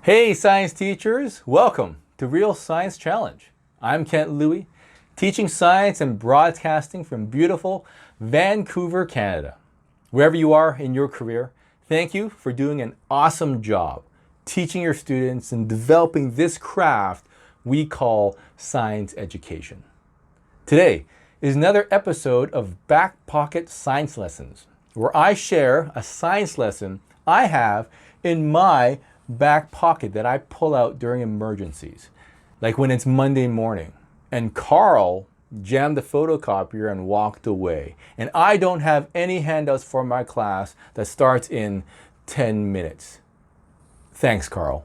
Hey science teachers, welcome to Real Science Challenge. I'm Kent Louie, teaching science and broadcasting from beautiful Vancouver, Canada. Wherever you are in your career, thank you for doing an awesome job teaching your students and developing this craft we call science education. Today is another episode of Back Pocket Science Lessons, where I share a science lesson I have in my back pocket that I pull out during emergencies, like when it's Monday morning and Carl jammed the photocopier and walked away, and I don't have any handouts for my class that starts in 10 minutes. Thanks, Carl.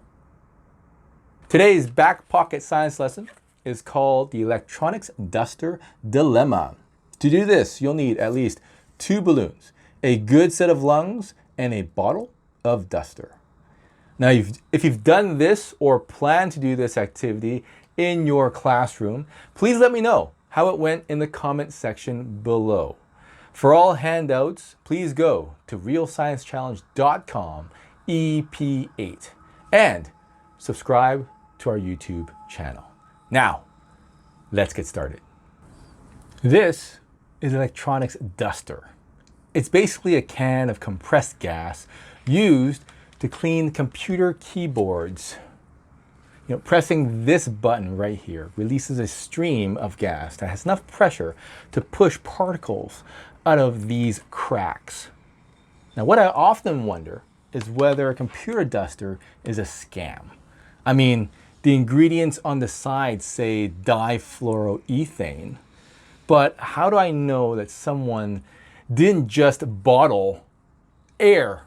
Today's back pocket science lesson is called the electronics duster dilemma. To do this, you'll need at least 2 balloons, a good set of lungs, and a bottle of duster. Now, if you've done this or plan to do this activity in your classroom, please let me know how it went in the comment section below. For all handouts, please go to realsciencechallenge.com EP8 and subscribe to our YouTube channel. Now, let's get started. This is electronics duster. It's basically a can of compressed gas used to clean computer keyboards. Pressing this button right here releases a stream of gas that has enough pressure to push particles out of these cracks. Now, what I often wonder is whether a computer duster is a scam. I mean, the ingredients on the side say difluoroethane, but how do I know that someone didn't just bottle air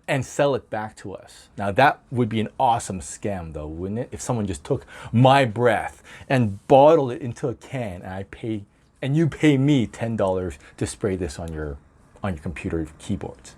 and sell it back to us? Now that would be an awesome scam though, wouldn't it? If someone just took my breath and bottled it into a can and you pay me $10 to spray this on your computer keyboards.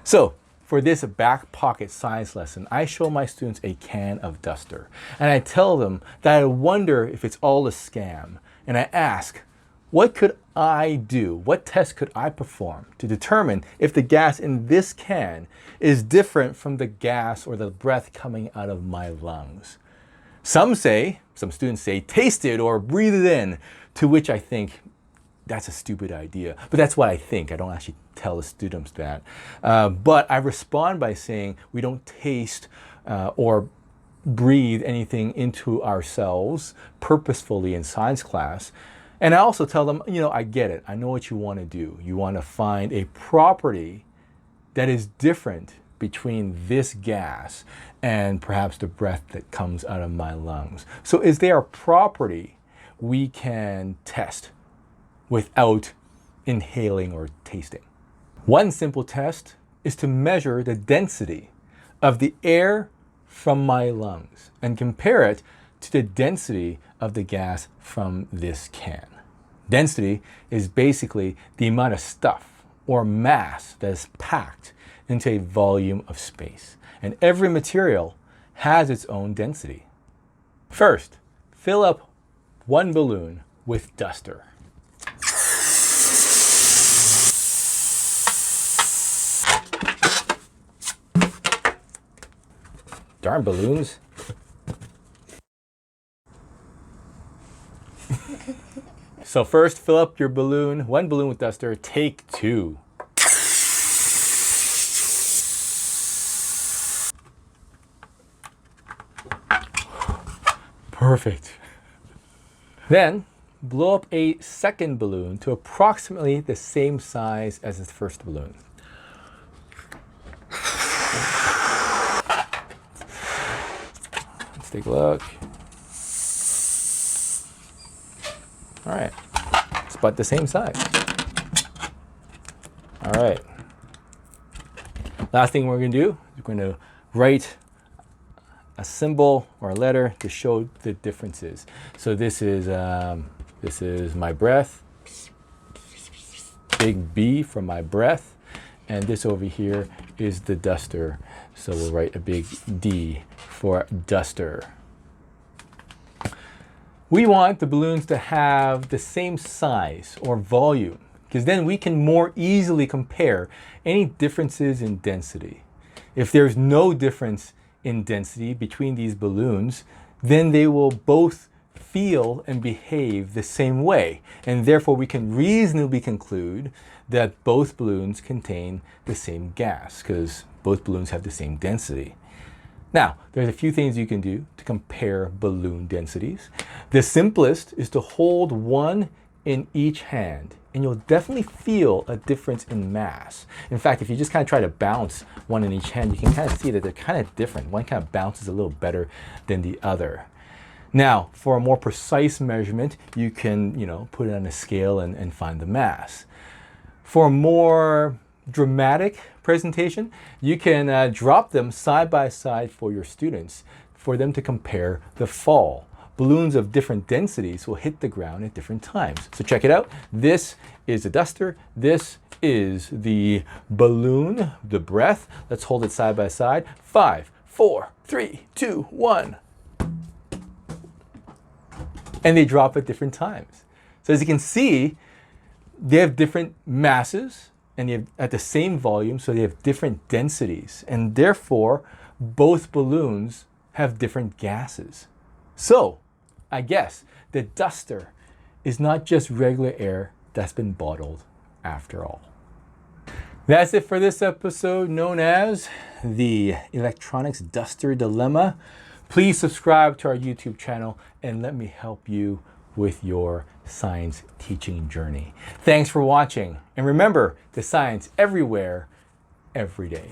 So for this back pocket science lesson, I show my students a can of duster and I tell them that I wonder if it's all a scam, and I ask, what could I do? What test could I perform to determine if the gas in this can is different from the gas or the breath coming out of my lungs? Some students say, taste it or breathe it in, to which I think that's a stupid idea. But that's what I think. I don't actually tell the students that. But I respond by saying we don't taste or breathe anything into ourselves purposefully in science class. And I also tell them, I get it. I know what you want to do. You want to find a property that is different between this gas and perhaps the breath that comes out of my lungs. So is there a property we can test without inhaling or tasting? One simple test is to measure the density of the air from my lungs and compare it to the density of the gas from this can. Density is basically the amount of stuff or mass that is packed into a volume of space. And every material has its own density. First, fill up 1 balloon with duster. Darn balloons. So first, fill up your balloon, 1 balloon with duster, take 2. Perfect. Then, blow up a second balloon to approximately the same size as the first balloon. Let's take a look. All right, it's about the same size. All right. Last thing we're going to do is we're going to write a symbol or a letter to show the differences. So this is my breath, big B for my breath, and this over here is the duster. So we'll write a big D for duster. We want the balloons to have the same size or volume, because then we can more easily compare any differences in density. If there's no difference in density between these balloons, then they will both feel and behave the same way. And therefore we can reasonably conclude that both balloons contain the same gas because both balloons have the same density. Now, there's a few things you can do to compare balloon densities. The simplest is to hold one in each hand, and you'll definitely feel a difference in mass. In fact, if you just kind of try to bounce one in each hand, you can kind of see that they're kind of different. One kind of bounces a little better than the other. Now, for a more precise measurement, you can, put it on a scale and find the mass. For a more dramatic presentation, you can drop them side by side for your students for them to compare the fall. Balloons of different densities will hit the ground at different times. So check it out. This is a duster. This is the balloon, the breath. Let's hold it side by side. 5, 4, 3, 2, 1. And they drop at different times. So as you can see, they have different masses and they have at the same volume, so they have different densities. And therefore, both balloons have different gases. So, I guess the duster is not just regular air that's been bottled after all. That's it for this episode known as the Electronics Duster Dilemma. Please subscribe to our YouTube channel and let me help you with your science teaching journey. Thanks for watching. And remember, the science everywhere, every day.